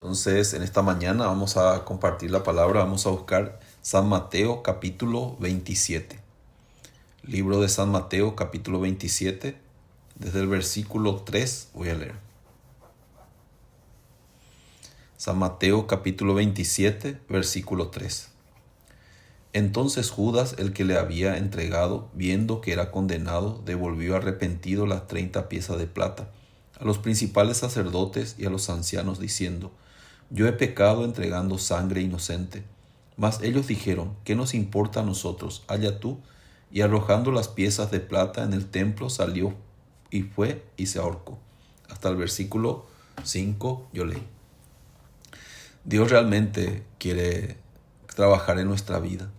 Entonces, en esta mañana vamos a compartir la palabra, vamos a buscar San Mateo capítulo 27. Libro de San Mateo capítulo 27, desde el versículo 3 voy a leer. San Mateo capítulo 27, versículo 3. Entonces Judas, el que le había entregado, viendo que era condenado, devolvió arrepentido las 30 piezas de plata a los principales sacerdotes y a los ancianos, diciendo: Yo he pecado entregando sangre inocente. Mas ellos dijeron: ¿Qué nos importa a nosotros? Allá tú. Y arrojando las piezas de plata en el templo, salió y fue y se ahorcó. Hasta el versículo 5 yo leí. Dios realmente quiere trabajar en nuestra vida.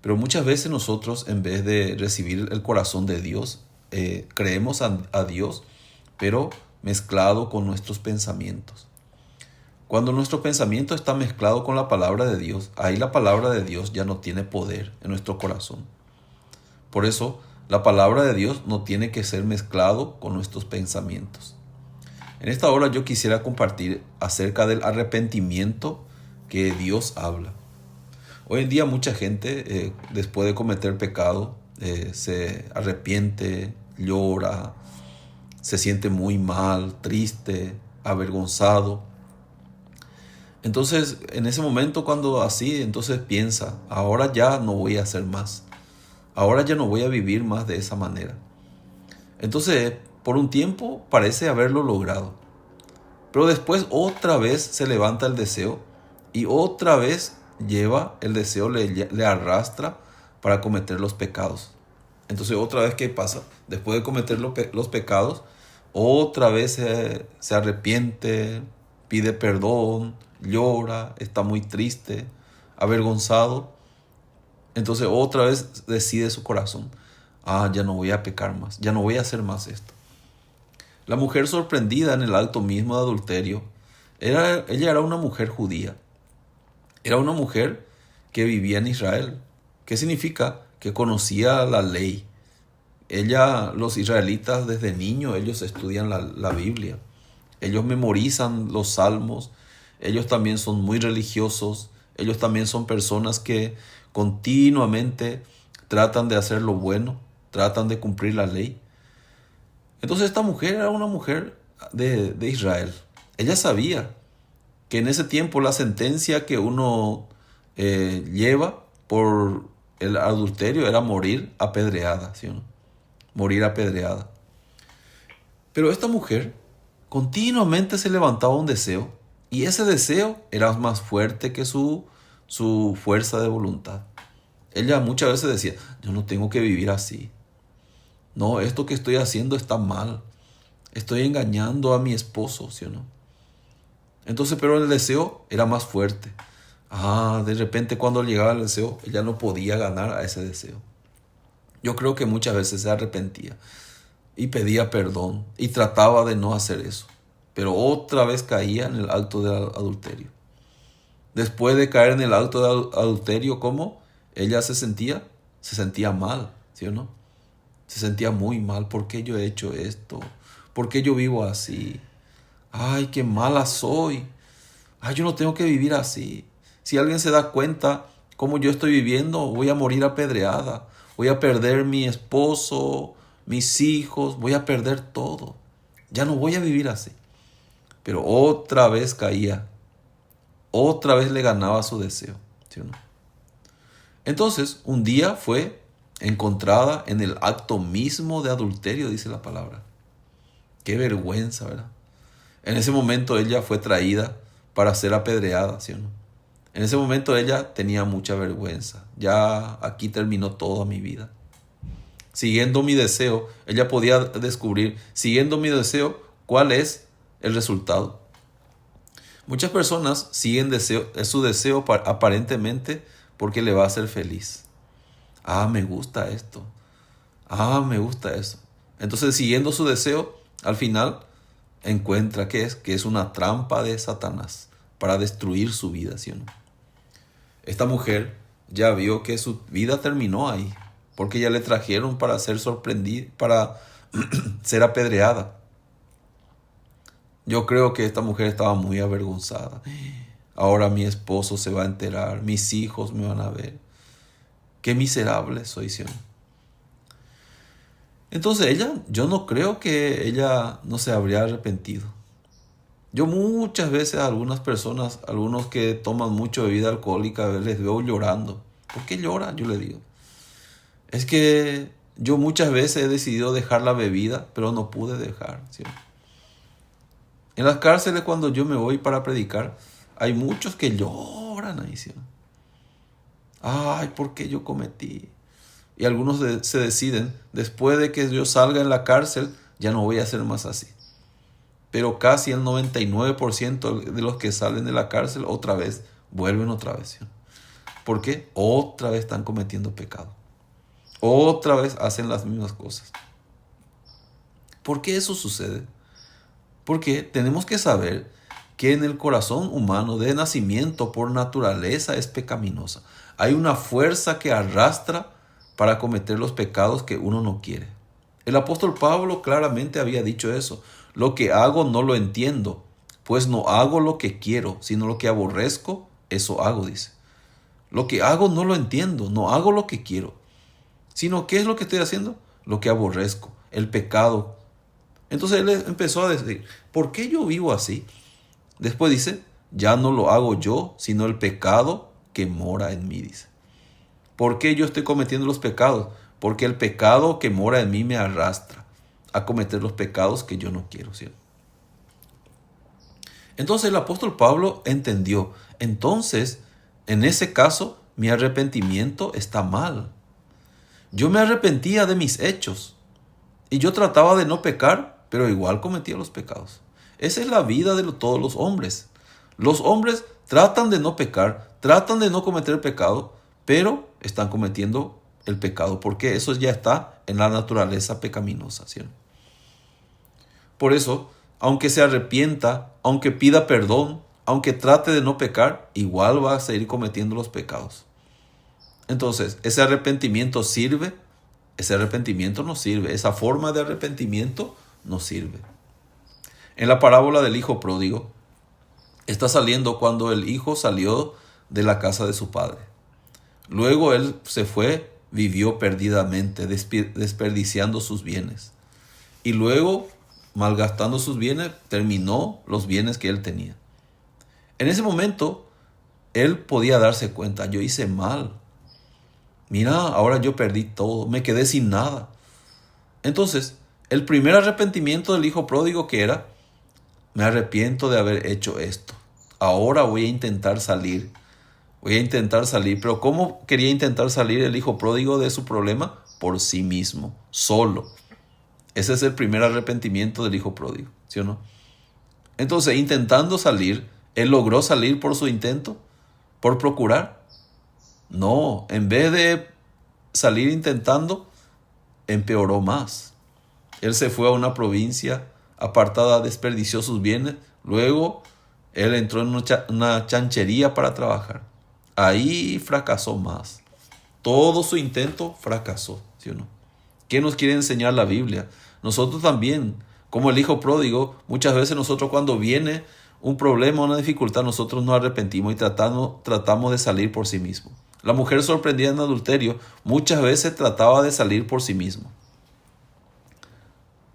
Pero muchas veces nosotros, en vez de recibir el corazón de Dios, creemos a Dios, pero mezclado con nuestros pensamientos. Cuando nuestro pensamiento está mezclado con la palabra de Dios, ahí la palabra de Dios ya no tiene poder en nuestro corazón. Por eso, la palabra de Dios no tiene que ser mezclado con nuestros pensamientos. En esta hora yo quisiera compartir acerca del arrepentimiento que Dios habla. Hoy en día mucha gente, después de cometer pecado, se arrepiente, llora, se siente muy mal, triste, avergonzado. Entonces, en ese momento cuando así, entonces piensa: ahora ya no voy a hacer más. Ahora ya no voy a vivir más de esa manera. Entonces, por un tiempo parece haberlo logrado. Pero después otra vez se levanta el deseo y otra vez lleva el deseo, le arrastra para cometer los pecados. Entonces otra vez, ¿qué pasa? Después de cometer los pecados, otra vez se arrepiente, pide perdón, llora, está muy triste, avergonzado. Entonces otra vez decide su corazón: ya no voy a pecar más, ya no voy a hacer más esto. La mujer sorprendida en el acto mismo de adulterio, ella era una mujer judía. Era una mujer que vivía en Israel. ¿Qué significa? Que conocía la ley. Los israelitas desde niños, ellos estudian la Biblia. Ellos memorizan los salmos. Ellos también son muy religiosos. Ellos también son personas que continuamente tratan de hacer lo bueno, tratan de cumplir la ley. Entonces esta mujer era una mujer de Israel. Ella sabía que en ese tiempo la sentencia que uno lleva por el adulterio era morir apedreada, ¿sí o no? Morir apedreada. Pero esta mujer continuamente se levantaba un deseo, y ese deseo era más fuerte que su fuerza de voluntad. Ella muchas veces decía: yo no tengo que vivir así. No, esto que estoy haciendo está mal. Estoy engañando a mi esposo, ¿sí o no? Entonces, pero el deseo era más fuerte. De repente cuando llegaba el deseo, ella no podía ganar a ese deseo. Yo creo que muchas veces se arrepentía y pedía perdón y trataba de no hacer eso. Pero otra vez caía en el acto del adulterio. Después de caer en el acto del adulterio, ¿cómo? Ella se sentía mal, ¿sí o no? Se sentía muy mal. ¿Por qué yo he hecho esto? ¿Por qué yo vivo así? Ay, qué mala soy. Ay, yo no tengo que vivir así. Si alguien se da cuenta cómo yo estoy viviendo, voy a morir apedreada. Voy a perder mi esposo, mis hijos, voy a perder todo. Ya no voy a vivir así. Pero otra vez caía. Otra vez le ganaba su deseo, ¿sí o no? Entonces, un día fue encontrada en el acto mismo de adulterio, dice la palabra. Qué vergüenza, ¿verdad? En ese momento ella fue traída para ser apedreada, ¿sí o no? En ese momento ella tenía mucha vergüenza. Ya aquí terminó toda mi vida. Siguiendo mi deseo, ella podía descubrir, siguiendo mi deseo, cuál es el resultado. Muchas personas siguen su deseo aparentemente porque le va a hacer feliz. Me gusta esto. Me gusta eso. Entonces, siguiendo su deseo, al final encuentra que es una trampa de Satanás para destruir su vida, ¿sí o no? Esta mujer ya vio que su vida terminó ahí, porque ya le trajeron para ser sorprendida, para ser apedreada. Yo creo que esta mujer estaba muy avergonzada. Ahora mi esposo se va a enterar, mis hijos me van a ver. Qué miserable soy, ¿sí o no? Entonces yo no creo que ella no se habría arrepentido. Yo muchas veces a algunas personas, algunos que toman mucho bebida alcohólica, les veo llorando. ¿Por qué lloran? Yo le digo. Es que yo muchas veces he decidido dejar la bebida, pero no pude dejar, ¿sí? En las cárceles cuando yo me voy para predicar, hay muchos que lloran ahí, ¿sí? Ay, ¿por qué yo cometí? Y algunos se deciden, después de que yo salga en la cárcel, ya no voy a hacer más así. Pero casi el 99% de los que salen de la cárcel otra vez, vuelven otra vez, ¿sí? ¿Por qué? Otra vez están cometiendo pecado. Otra vez hacen las mismas cosas. ¿Por qué eso sucede? Porque tenemos que saber que en el corazón humano de nacimiento por naturaleza es pecaminosa. Hay una fuerza que arrastra para cometer los pecados que uno no quiere. El apóstol Pablo claramente había dicho eso. Lo que hago no lo entiendo, pues no hago lo que quiero, sino lo que aborrezco, eso hago, dice. Lo que hago no lo entiendo, no hago lo que quiero, sino ¿qué es lo que estoy haciendo? Lo que aborrezco, el pecado. Entonces él empezó a decir, ¿por qué yo vivo así? Después dice, ya no lo hago yo, sino el pecado que mora en mí, dice. ¿Por qué yo estoy cometiendo los pecados? Porque el pecado que mora en mí me arrastra a cometer los pecados que yo no quiero, ¿sí? Entonces el apóstol Pablo entendió, entonces, en ese caso, mi arrepentimiento está mal. Yo me arrepentía de mis hechos y yo trataba de no pecar, pero igual cometía los pecados. Esa es la vida de todos los hombres. Los hombres tratan de no pecar, tratan de no cometer pecado, pero están cometiendo el pecado, porque eso ya está en la naturaleza pecaminosa, ¿sí? Por eso, aunque se arrepienta, aunque pida perdón, aunque trate de no pecar, igual va a seguir cometiendo los pecados. Entonces, ¿ese arrepentimiento sirve? Ese arrepentimiento no sirve. Esa forma de arrepentimiento no sirve. En la parábola del hijo pródigo, está saliendo cuando el hijo salió de la casa de su padre. Luego él se fue, vivió perdidamente, desperdiciando sus bienes. Y luego, malgastando sus bienes, terminó los bienes que él tenía. En ese momento, él podía darse cuenta, yo hice mal. Mira, ahora yo perdí todo, me quedé sin nada. Entonces, el primer arrepentimiento del hijo pródigo que era, me arrepiento de haber hecho esto. Ahora voy a intentar salir. Voy a intentar salir. Pero ¿cómo quería intentar salir el hijo pródigo de su problema? Por sí mismo, solo. Ese es el primer arrepentimiento del hijo pródigo, ¿sí o no? Entonces, intentando salir, ¿él logró salir por su intento? ¿Por procurar? No, en vez de salir intentando, empeoró más. Él se fue a una provincia apartada, desperdició sus bienes. Luego, él entró en una chanchería para trabajar. Ahí fracasó más. Todo su intento fracasó, ¿sí o no? ¿Qué nos quiere enseñar la Biblia? Nosotros también, como el hijo pródigo, muchas veces nosotros cuando viene un problema, una dificultad, nosotros nos arrepentimos y tratamos de salir por sí mismos. La mujer sorprendida en adulterio muchas veces trataba de salir por sí mismo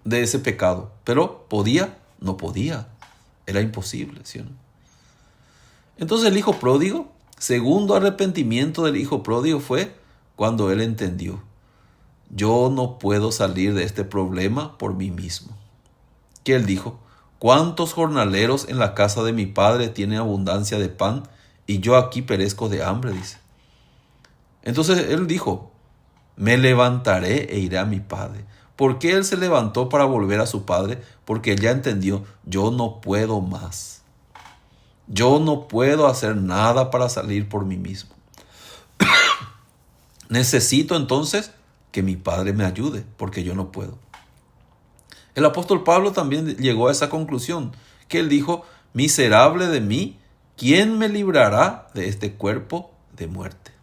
de ese pecado, pero ¿podía? No podía. Era imposible, ¿sí o no? Entonces el hijo pródigo, segundo arrepentimiento del hijo pródigo fue cuando él entendió, yo no puedo salir de este problema por mí mismo. Que él dijo, ¿cuántos jornaleros en la casa de mi padre tienen abundancia de pan y yo aquí perezco de hambre? Dice. Entonces él dijo, me levantaré e iré a mi padre. ¿Por qué él se levantó para volver a su padre? Porque él ya entendió, yo no puedo más. Yo no puedo hacer nada para salir por mí mismo. Necesito entonces que mi padre me ayude, porque yo no puedo. El apóstol Pablo también llegó a esa conclusión, que él dijo, miserable de mí, ¿quién me librará de este cuerpo de muerte?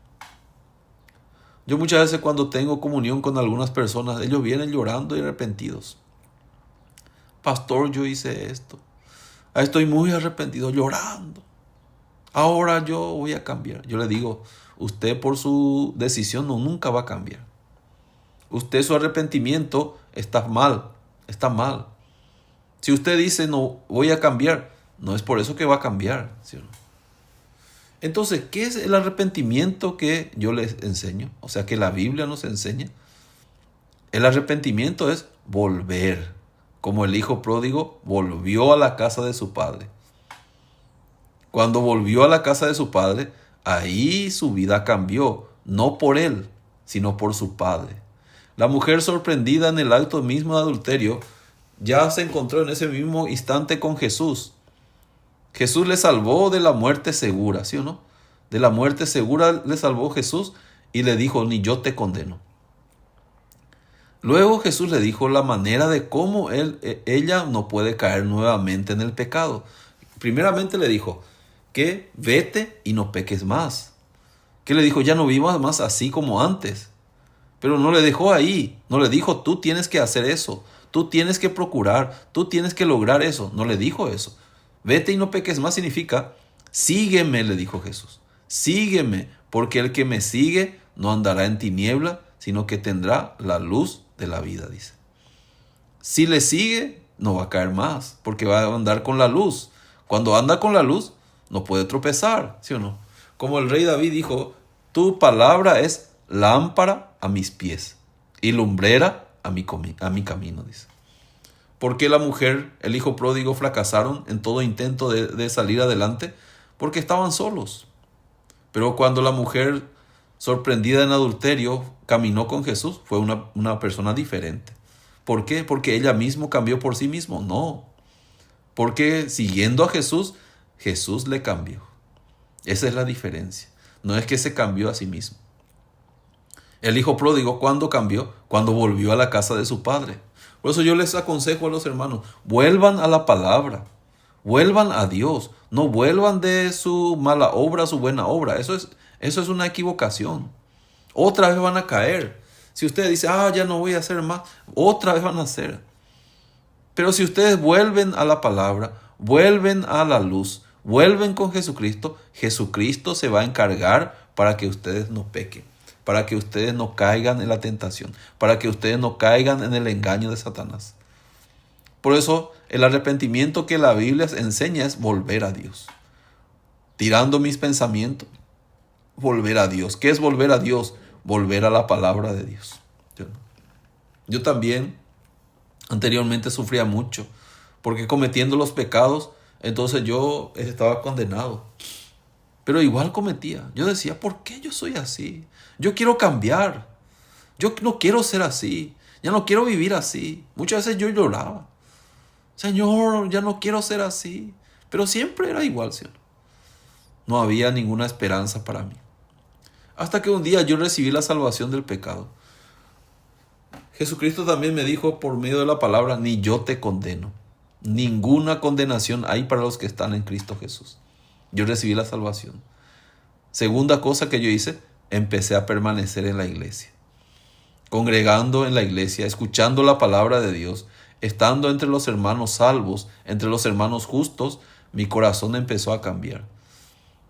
Yo muchas veces cuando tengo comunión con algunas personas, ellos vienen llorando y arrepentidos. Pastor, yo hice esto. Estoy muy arrepentido, llorando. Ahora yo voy a cambiar. Yo le digo, usted por su decisión nunca va a cambiar. Usted, su arrepentimiento está mal, está mal. Si usted dice no voy a cambiar, no es por eso que va a cambiar, ¿sí o no? Entonces, ¿qué es el arrepentimiento que yo les enseño? O sea, que la Biblia nos enseña. El arrepentimiento es volver. Como el hijo pródigo volvió a la casa de su padre. Cuando volvió a la casa de su padre, ahí su vida cambió. No por él, sino por su padre. La mujer sorprendida en el acto mismo de adulterio ya se encontró en ese mismo instante con Jesús. Jesús le salvó de la muerte segura, ¿sí o no? De la muerte segura le salvó Jesús y le dijo, ni yo te condeno. Luego Jesús le dijo la manera de cómo ella no puede caer nuevamente en el pecado. Primeramente le dijo que vete y no peques más. Que le dijo, ya no vivas más así como antes. Pero no le dejó ahí, no le dijo, tú tienes que hacer eso, tú tienes que procurar, tú tienes que lograr eso. No le dijo eso. Vete y no peques más significa, sígueme, le dijo Jesús. Sígueme, porque el que me sigue no andará en tiniebla, sino que tendrá la luz de la vida, dice. Si le sigue, no va a caer más, porque va a andar con la luz. Cuando anda con la luz, no puede tropezar, ¿sí o no? Como el rey David dijo, tu palabra es lámpara a mis pies y lumbrera a mi camino, dice. ¿Por qué la mujer, el hijo pródigo fracasaron en todo intento de salir adelante? Porque estaban solos. Pero cuando la mujer, sorprendida en adulterio, caminó con Jesús, fue una persona diferente. ¿Por qué? Porque ella misma cambió por sí misma. No. Porque siguiendo a Jesús, Jesús le cambió. Esa es la diferencia. No es que se cambió a sí mismo. El hijo pródigo, ¿cuándo cambió? Cuando volvió a la casa de su padre. Por eso yo les aconsejo a los hermanos, vuelvan a la palabra, vuelvan a Dios, no vuelvan de su mala obra a su buena obra. Eso es una equivocación. Otra vez van a caer. Si usted dice, ya no voy a hacer más, otra vez van a hacer. Pero si ustedes vuelven a la palabra, vuelven a la luz, vuelven con Jesucristo, Jesucristo se va a encargar para que ustedes no pequen, para que ustedes no caigan en la tentación, para que ustedes no caigan en el engaño de Satanás. Por eso el arrepentimiento que la Biblia enseña es volver a Dios. Tirando mis pensamientos, volver a Dios. ¿Qué es volver a Dios? Volver a la palabra de Dios. Yo también anteriormente sufría mucho, porque cometiendo los pecados, entonces yo estaba condenado. Pero igual cometía. Yo decía, ¿por qué yo soy así? Yo quiero cambiar. Yo no quiero ser así. Ya no quiero vivir así. Muchas veces yo lloraba. Señor, ya no quiero ser así. Pero siempre era igual, Señor. No había ninguna esperanza para mí. Hasta que un día yo recibí la salvación del pecado. Jesucristo también me dijo por medio de la palabra, ni yo te condeno. Ninguna condenación hay para los que están en Cristo Jesús. Yo recibí la salvación. Segunda cosa que yo hice, empecé a permanecer en la iglesia. Congregando en la iglesia, escuchando la palabra de Dios, estando entre los hermanos salvos, entre los hermanos justos, mi corazón empezó a cambiar.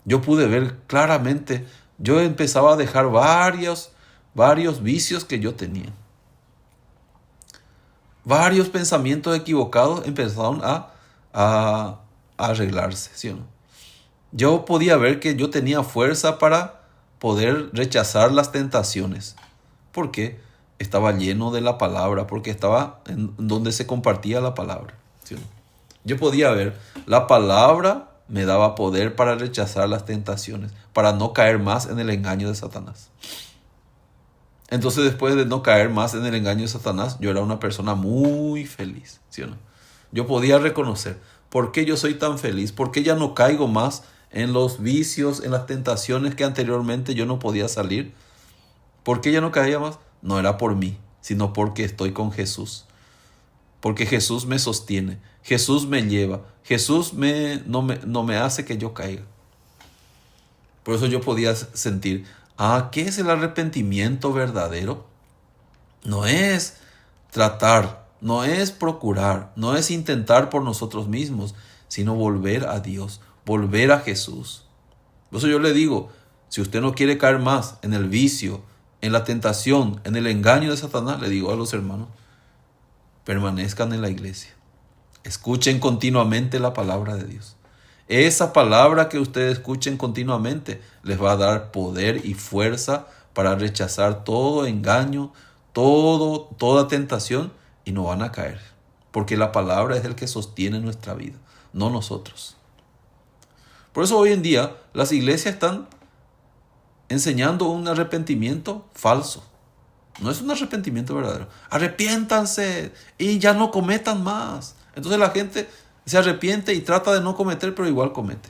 Yo pude ver claramente, yo empezaba a dejar varios vicios que yo tenía. Varios pensamientos equivocados empezaron a arreglarse, ¿sí o no? Yo podía ver que yo tenía fuerza para poder rechazar las tentaciones. ¿Por qué? Estaba lleno de la palabra, porque estaba en donde se compartía la palabra, ¿sí o no? Yo podía ver, la palabra me daba poder para rechazar las tentaciones, para no caer más en el engaño de Satanás. Entonces, después de no caer más en el engaño de Satanás, yo era una persona muy feliz, ¿sí o no? Yo podía reconocer, ¿por qué yo soy tan feliz? ¿Por qué ya no caigo más en los vicios, en las tentaciones que anteriormente yo no podía salir? ¿Por qué ya no caía más? No era por mí, sino porque estoy con Jesús. Porque Jesús me sostiene, Jesús me lleva, Jesús no me hace que yo caiga. Por eso yo podía sentir, ¿qué es el arrepentimiento verdadero? No es tratar, no es procurar, no es intentar por nosotros mismos, sino volver a Dios, volver a Jesús. Por eso yo le digo, si usted no quiere caer más en el vicio, en la tentación, en el engaño de Satanás, le digo a los hermanos, permanezcan en la iglesia. Escuchen continuamente la palabra de Dios. Esa palabra que ustedes escuchen continuamente les va a dar poder y fuerza para rechazar todo engaño, toda tentación, y no van a caer. Porque la palabra es el que sostiene nuestra vida, no nosotros. Por eso hoy en día las iglesias están enseñando un arrepentimiento falso. No es un arrepentimiento verdadero. Arrepiéntanse y ya no cometan más. Entonces la gente se arrepiente y trata de no cometer, pero igual comete.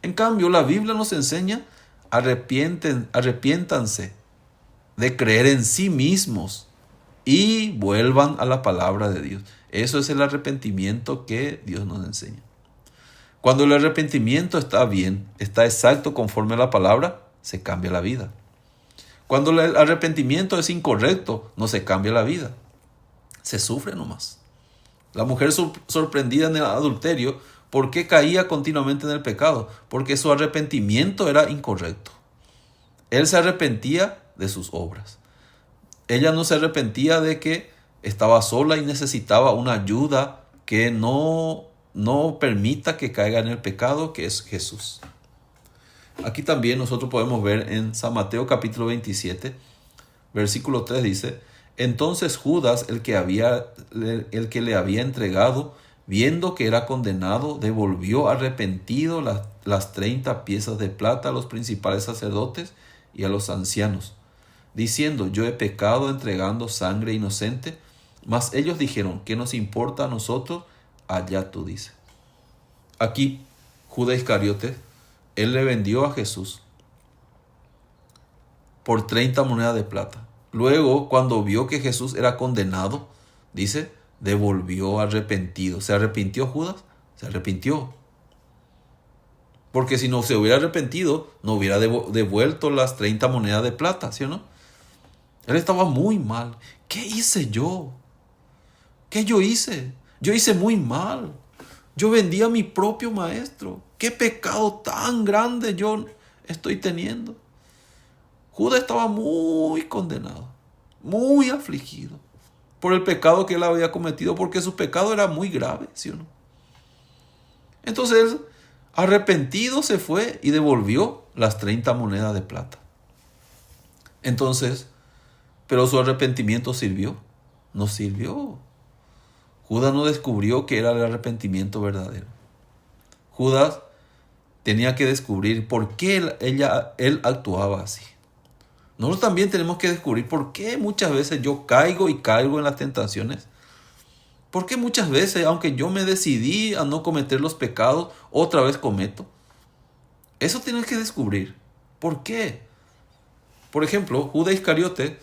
En cambio, la Biblia nos enseña, arrepiéntanse de creer en sí mismos y vuelvan a la palabra de Dios. Eso es el arrepentimiento que Dios nos enseña. Cuando el arrepentimiento está bien, está exacto conforme a la palabra, se cambia la vida. Cuando el arrepentimiento es incorrecto, no se cambia la vida. Se sufre nomás. La mujer sorprendida en el adulterio, ¿por qué caía continuamente en el pecado? Porque su arrepentimiento era incorrecto. Él se arrepentía de sus obras. Ella no se arrepentía de que estaba sola y necesitaba una ayuda que no permita que caiga en el pecado, que es Jesús. Aquí también nosotros podemos ver en San Mateo capítulo 27, versículo 3 dice: entonces Judas, el que le había entregado, viendo que era condenado, devolvió arrepentido las 30 piezas de plata a los principales sacerdotes y a los ancianos, diciendo: yo he pecado entregando sangre inocente. Mas ellos dijeron: ¿qué nos importa a nosotros? Allá tú dices. Aquí Judas Iscariote, él le vendió a Jesús por 30 monedas de plata. Luego, cuando vio que Jesús era condenado, dice, devolvió arrepentido. ¿Se arrepintió Judas? Se arrepintió. Porque si no se hubiera arrepentido, no hubiera devuelto las 30 monedas de plata, ¿sí o no? Él estaba muy mal. ¿Qué hice yo? ¿Qué yo hice? Yo hice muy mal. Yo vendí a mi propio maestro. ¿Qué pecado tan grande yo estoy teniendo? Judas estaba muy condenado, muy afligido por el pecado que él había cometido, porque su pecado era muy grave, ¿sí o no? Entonces él, arrepentido, se fue y devolvió las 30 monedas de plata. Entonces, pero su arrepentimiento sirvió. No sirvió. Judas no descubrió que era el arrepentimiento verdadero. Judas tenía que descubrir por qué él actuaba así. Nosotros también tenemos que descubrir por qué muchas veces yo caigo en las tentaciones. ¿Por qué muchas veces, aunque yo me decidí a no cometer los pecados, otra vez cometo? Eso tienes que descubrir. ¿Por qué? Por ejemplo, Judas Iscariote,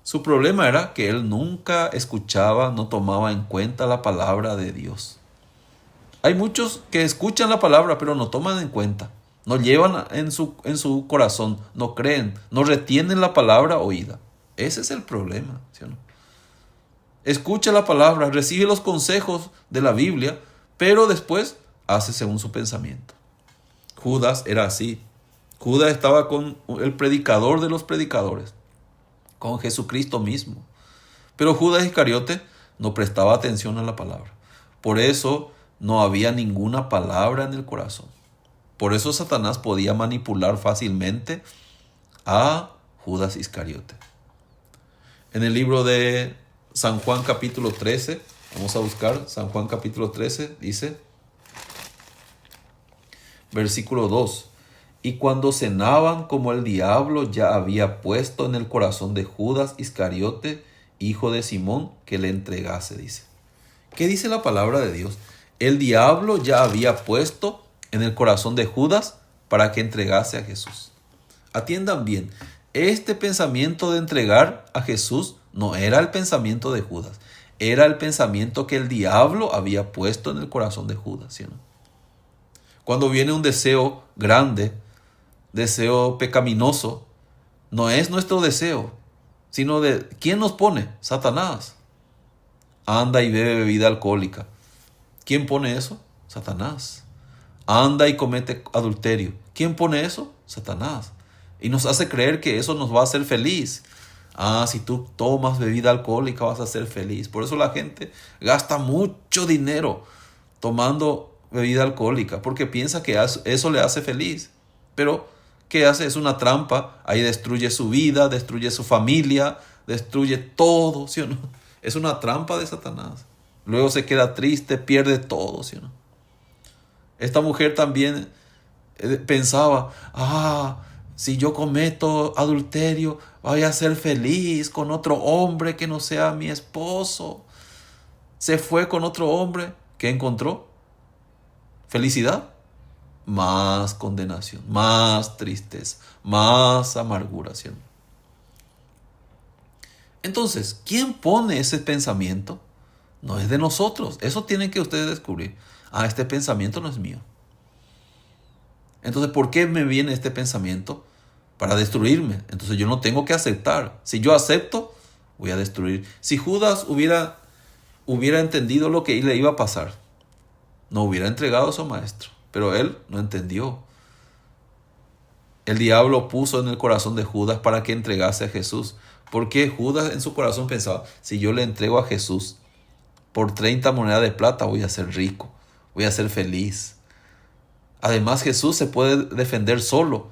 su problema era que él nunca escuchaba, no tomaba en cuenta la palabra de Dios. Hay muchos que escuchan la palabra, pero no toman en cuenta. No llevan en su corazón, no creen, no retienen la palabra oída. Ese es el problema, ¿sí o no? Escucha la palabra, recibe los consejos de la Biblia, pero después hace según su pensamiento. Judas era así. Judas estaba con el predicador de los predicadores, con Jesucristo mismo. Pero Judas Iscariote no prestaba atención a la palabra. Por eso no había ninguna palabra en el corazón. Por eso Satanás podía manipular fácilmente a Judas Iscariote. En el libro de San Juan capítulo 13, vamos a buscar San Juan capítulo 13, dice, versículo 2. Y cuando cenaban, como el diablo ya había puesto en el corazón de Judas Iscariote, hijo de Simón, que le entregase, dice. ¿Qué dice la palabra de Dios? El diablo ya había puesto en el corazón de Judas para que entregase a Jesús. Atiendan bien, este pensamiento de entregar a Jesús no era el pensamiento de Judas, era el pensamiento que el diablo había puesto en el corazón de Judas, ¿sí o no? Cuando viene un deseo grande, deseo pecaminoso, no es nuestro deseo, sino de ¿quién nos pone? Satanás. Anda y bebe bebida alcohólica. ¿Quién pone eso? Satanás. Anda y comete adulterio. ¿Quién pone eso? Satanás. Y nos hace creer que eso nos va a hacer feliz. Si tú tomas bebida alcohólica vas a ser feliz. Por eso la gente gasta mucho dinero tomando bebida alcohólica, porque piensa que eso le hace feliz. Pero, ¿qué hace? Es una trampa. Ahí destruye su vida, destruye su familia, destruye todo, ¿sí o no? Es una trampa de Satanás. Luego se queda triste, pierde todo, ¿sí o no? Esta mujer también pensaba, si yo cometo adulterio, voy a ser feliz con otro hombre que no sea mi esposo. Se fue con otro hombre. ¿Qué encontró? Felicidad. Más condenación, más tristeza, más amargura, ¿sí? Entonces, ¿quién pone ese pensamiento? No es de nosotros. Eso tienen que ustedes descubrir. Este pensamiento no es mío. Entonces, ¿por qué me viene este pensamiento? Para destruirme. Entonces yo no tengo que aceptar. Si yo acepto, voy a destruir. Si Judas hubiera entendido lo que le iba a pasar, no hubiera entregado a su maestro. Pero él no entendió. El diablo puso en el corazón de Judas para que entregase a Jesús. Porque Judas en su corazón pensaba, si yo le entrego a Jesús por 30 monedas de plata, voy a ser rico, voy a ser feliz. Además, Jesús se puede defender solo.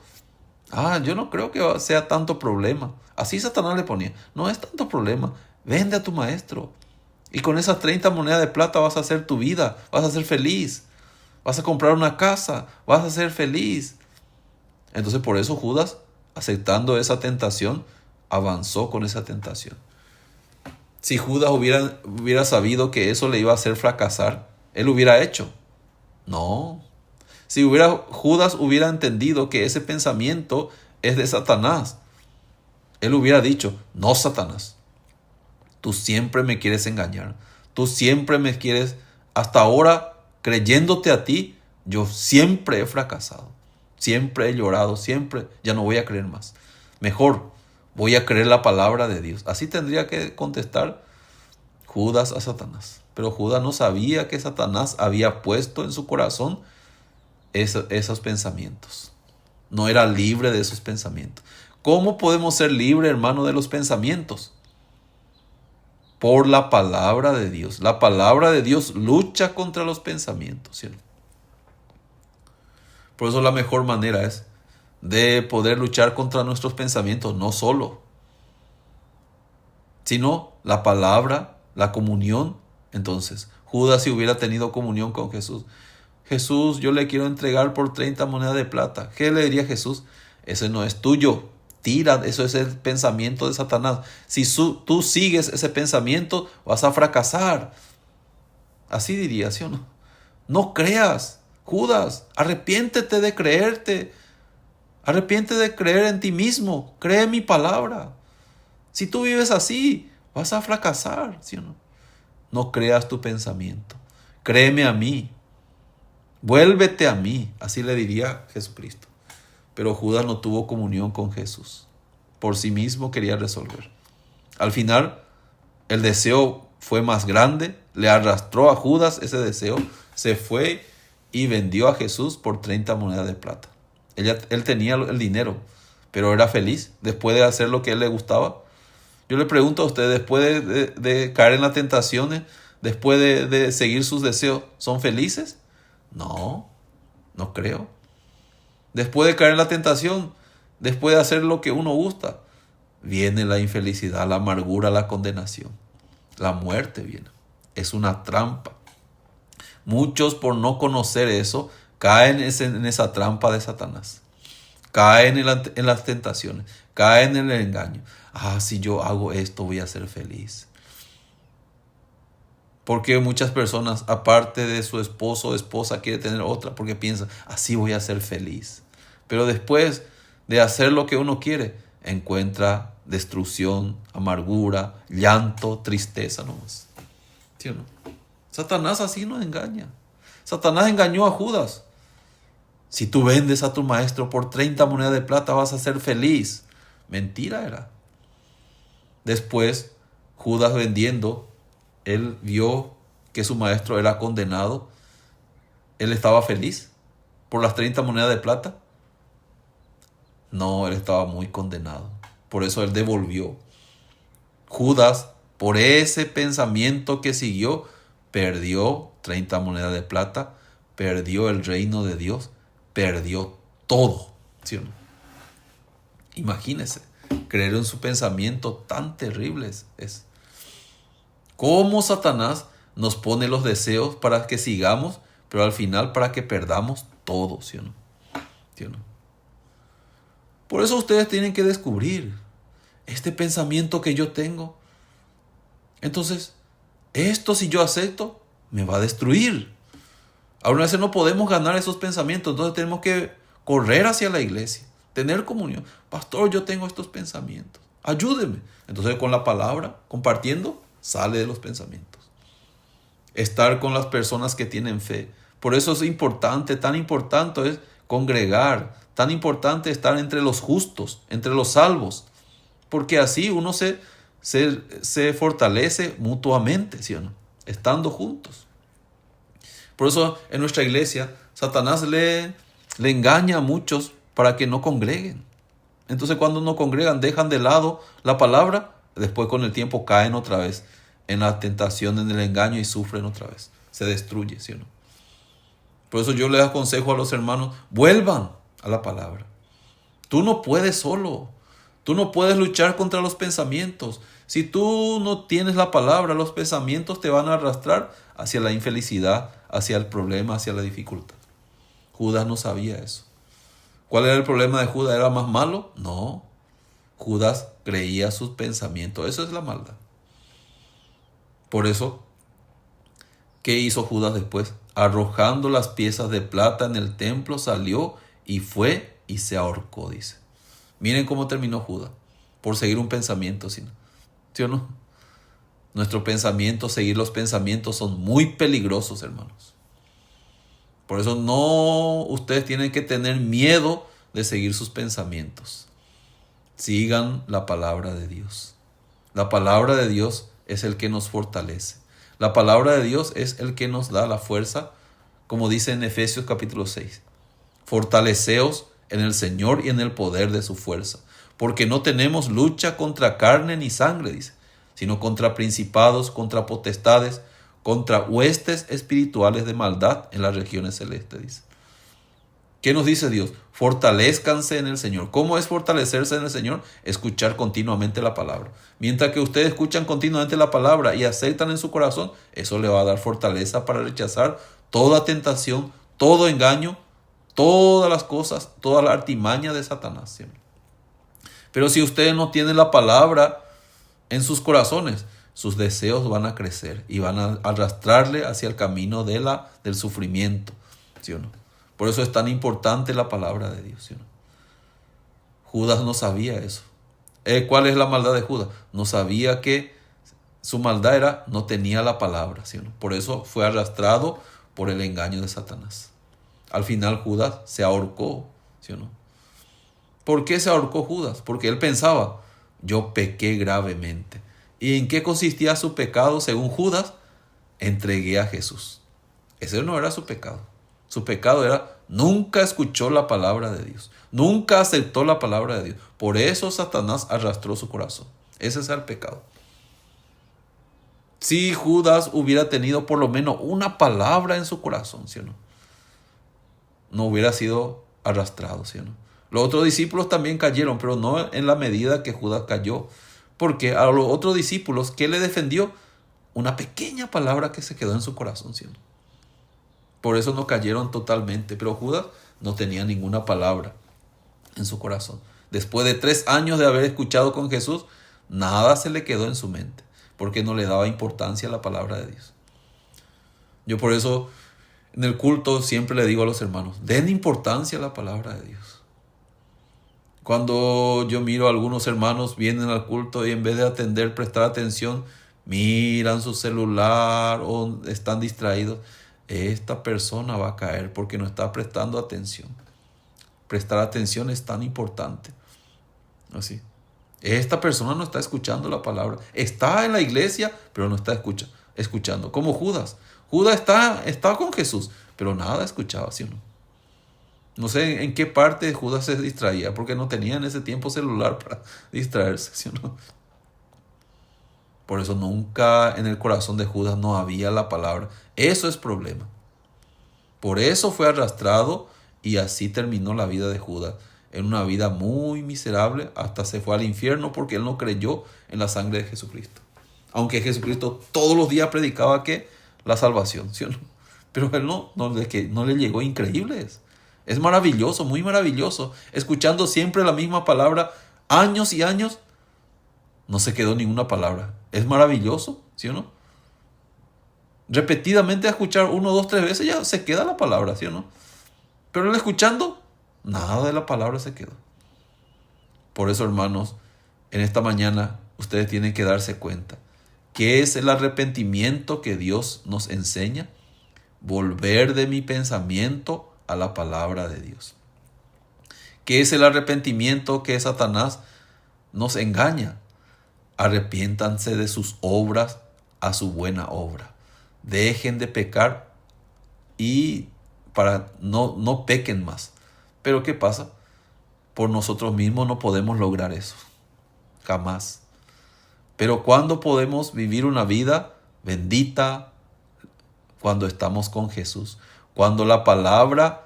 Yo no creo que sea tanto problema. Así Satanás le ponía, no es tanto problema, vende a tu maestro. Y con esas 30 monedas de plata vas a hacer tu vida, vas a ser feliz. Vas a comprar una casa, vas a ser feliz. Entonces por eso Judas, aceptando esa tentación, avanzó con esa tentación. Si Judas hubiera sabido que eso le iba a hacer fracasar, él hubiera hecho. No. Si Judas hubiera entendido que ese pensamiento es de Satanás, él hubiera dicho, no, Satanás, tú siempre me quieres engañar, tú siempre me quieres, hasta ahora, creyéndote a ti, yo siempre he fracasado, siempre he llorado, siempre, ya no voy a creer más. Mejor, voy a creer la palabra de Dios. Así tendría que contestar Judas a Satanás. Pero Judas no sabía que Satanás había puesto en su corazón esos pensamientos. No era libre de esos pensamientos. ¿Cómo podemos ser libres, hermano, de los pensamientos? Por la palabra de Dios. La palabra de Dios lucha contra los pensamientos, ¿cierto? Por eso la mejor manera es de poder luchar contra nuestros pensamientos, no solo, sino la palabra, la comunión. Entonces, Judas, si hubiera tenido comunión con Jesús, Jesús, yo le quiero entregar por 30 monedas de plata. ¿Qué le diría Jesús? Ese no es tuyo. Tira, eso es el pensamiento de Satanás. Si tú sigues ese pensamiento, vas a fracasar. Así diría, ¿sí o no? No creas, Judas, arrepiéntete de creerte. Arrepiéntete de creer en ti mismo. Cree en mi palabra. Si tú vives así, vas a fracasar, ¿sí o no? No creas tu pensamiento. Créeme a mí. Vuélvete a mí. Así le diría Jesucristo. Pero Judas no tuvo comunión con Jesús. Por sí mismo quería resolver. Al final, el deseo fue más grande. Le arrastró a Judas ese deseo. Se fue y vendió a Jesús por 30 monedas de plata. Él tenía el dinero, pero era feliz después de hacer lo que a él le gustaba. Yo le pregunto a ustedes, después de caer en las tentaciones, después de seguir sus deseos, ¿son felices? No, no creo. Después de caer en la tentación, después de hacer lo que uno gusta, viene la infelicidad, la amargura, la condenación. La muerte viene. Es una trampa. Muchos, por no conocer eso, caen en esa trampa de Satanás. Caen en las tentaciones. Caen en el engaño. Si yo hago esto, voy a ser feliz. Porque muchas personas, aparte de su esposo o esposa, quieren tener otra porque piensan, así voy a ser feliz. Pero después de hacer lo que uno quiere, encuentra destrucción, amargura, llanto, tristeza nomás. ¿Sí o no? Satanás así nos engaña. Satanás engañó a Judas. Si tú vendes a tu maestro por 30 monedas de plata, vas a ser feliz. Mentira era. Después, Judas vendiendo, él vio que su maestro era condenado. ¿Él estaba feliz por las 30 monedas de plata? No, él estaba muy condenado. Por eso él devolvió. Judas, por ese pensamiento que siguió, perdió 30 monedas de plata, perdió el reino de Dios, perdió todo. ¿Sí o no? Imagínese, creer en su pensamiento tan terrible es. Cómo Satanás nos pone los deseos para que sigamos, pero al final para que perdamos todo, ¿sí o no? ¿Sí o no? Por eso ustedes tienen que descubrir este pensamiento que yo tengo. Entonces, esto si yo acepto, me va a destruir. Aún así no podemos ganar esos pensamientos, entonces tenemos que correr hacia la iglesia, tener comunión. Pastor, yo tengo estos pensamientos, ayúdeme. Entonces con la palabra, compartiendo, sale de los pensamientos. Estar con las personas que tienen fe. Por eso es importante, tan importante es congregar, tan importante estar entre los justos, entre los salvos, porque así uno se fortalece mutuamente, ¿sí o no? Estando juntos. Por eso en nuestra iglesia Satanás le engaña a muchos para que no congreguen. Entonces cuando no congregan, dejan de lado la palabra, después con el tiempo caen otra vez en la tentación, en el engaño y sufren otra vez. Se destruye, ¿sí o no? Por eso yo les aconsejo a los hermanos, vuelvan a la palabra. Tú no puedes solo. Tú no puedes luchar contra los pensamientos. Si tú no tienes la palabra, los pensamientos te van a arrastrar hacia la infelicidad, hacia el problema, hacia la dificultad. Judas no sabía eso. ¿Cuál era el problema de Judas? ¿Era más malo? No. Judas creía sus pensamientos. Eso es la maldad. Por eso, ¿qué hizo Judas después? Arrojando las piezas de plata en el templo, salió y fue y se ahorcó, dice. Miren cómo terminó Judas, por seguir un pensamiento, ¿sí o no? Nuestro pensamiento, seguir los pensamientos son muy peligrosos, hermanos. Por eso ustedes tienen que tener miedo de seguir sus pensamientos. Sigan la palabra de Dios. La palabra de Dios es el que nos fortalece. La palabra de Dios es el que nos da la fuerza, como dice en Efesios capítulo 6. Fortaleceos en el Señor y en el poder de su fuerza, porque no tenemos lucha contra carne ni sangre, dice, sino contra principados, contra potestades, contra huestes espirituales de maldad en las regiones celestes, dice. ¿Qué nos dice Dios? Fortalezcanse en el Señor. ¿Cómo es fortalecerse en el Señor? Escuchar continuamente la palabra. Mientras que ustedes escuchan continuamente la palabra y aceptan en su corazón, eso le va a dar fortaleza para rechazar toda tentación, todo engaño, todas las cosas, toda la artimaña de Satanás. Siempre. Pero si ustedes no tienen la palabra en sus corazones, sus deseos van a crecer y van a arrastrarle hacia el camino del sufrimiento. ¿Sí o no? Por eso es tan importante la palabra de Dios. ¿Sí o no? Judas no sabía eso. ¿Cuál es la maldad de Judas? No sabía que su maldad era, no tenía la palabra. ¿Sí o no? Por eso fue arrastrado por el engaño de Satanás. Al final Judas se ahorcó, ¿sí o no? ¿Por qué se ahorcó Judas? Porque él pensaba, yo pequé gravemente. ¿Y en qué consistía su pecado según Judas? Entregué a Jesús. Ese no era su pecado. Su pecado era, nunca escuchó la palabra de Dios. Nunca aceptó la palabra de Dios. Por eso Satanás arrastró su corazón. Ese es el pecado. Si Judas hubiera tenido por lo menos una palabra en su corazón, ¿sí o no? No hubiera sido arrastrado, ¿sí o no? Los otros discípulos también cayeron, pero no en la medida que Judas cayó. Porque a los otros discípulos, ¿qué le defendió? Una pequeña palabra que se quedó en su corazón, ¿sí o no? Por eso no cayeron totalmente. Pero Judas no tenía ninguna palabra en su corazón. Después de 3 años de haber escuchado con Jesús, nada se le quedó en su mente. Porque no le daba importancia a la palabra de Dios. Yo por eso en el culto siempre le digo a los hermanos, den importancia a la palabra de Dios. Cuando yo miro a algunos hermanos vienen al culto y en vez de atender, prestar atención, miran su celular o están distraídos, esta persona va a caer porque no está prestando atención. Prestar atención es tan importante. Así. Esta persona no está escuchando la palabra. Está en la iglesia, pero no está escuchando. Como Judas. Judas está con Jesús, pero nada escuchaba, ¿sí o no? No sé en qué parte de Judas se distraía, porque no tenía en ese tiempo celular para distraerse, ¿sí o no? Por eso nunca en el corazón de Judas no había la palabra. Eso es problema. Por eso fue arrastrado y así terminó la vida de Judas. En una vida muy miserable, hasta se fue al infierno porque él no creyó en la sangre de Jesucristo. Aunque Jesucristo todos los días predicaba que la salvación, ¿sí o no? Pero él no le llegó. Increíble es maravilloso, muy maravilloso. Escuchando siempre la misma palabra, años y años, no se quedó ninguna palabra. Es maravilloso, ¿sí o no? Repetidamente a escuchar 1, 2, 3 veces ya se queda la palabra, ¿sí o no? Pero él escuchando, nada de la palabra se quedó. Por eso, hermanos, en esta mañana ustedes tienen que darse cuenta. ¿Qué es el arrepentimiento que Dios nos enseña? Volver de mi pensamiento a la palabra de Dios. ¿Qué es el arrepentimiento que Satanás nos engaña? Arrepiéntanse de sus obras a su buena obra. Dejen de pecar y para no pequen más. Pero ¿qué pasa? Por nosotros mismos no podemos lograr eso. Jamás. Pero ¿cuándo podemos vivir una vida bendita? Cuando estamos con Jesús. Cuando la palabra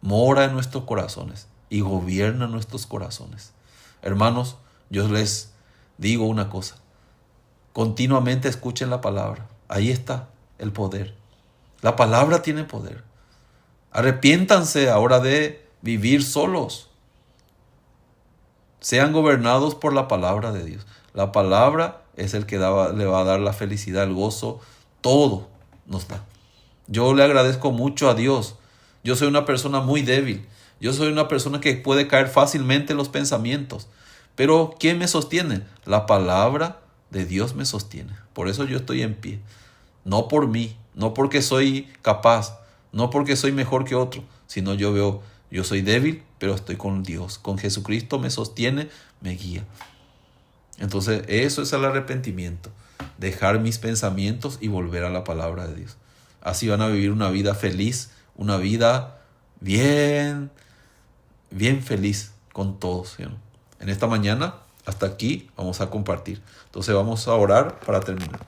mora en nuestros corazones y gobierna nuestros corazones. Hermanos, yo les digo una cosa. Continuamente escuchen la palabra. Ahí está el poder. La palabra tiene poder. Arrepiéntanse ahora de vivir solos. Sean gobernados por la palabra de Dios. La palabra es el que le va a dar la felicidad, el gozo, todo nos da. Yo le agradezco mucho a Dios. Yo soy una persona muy débil. Yo soy una persona que puede caer fácilmente en los pensamientos. Pero ¿quién me sostiene? La palabra de Dios me sostiene. Por eso yo estoy en pie. No por mí, no porque soy capaz, no porque soy mejor que otro, sino yo soy débil, pero estoy con Dios. Con Jesucristo me sostiene, me guía. Entonces eso es el arrepentimiento. Dejar mis pensamientos y volver a la palabra de Dios. Así van a vivir una vida feliz, una vida bien feliz con todos, ¿sí? En esta mañana, hasta aquí vamos a compartir. Entonces vamos a orar para terminar.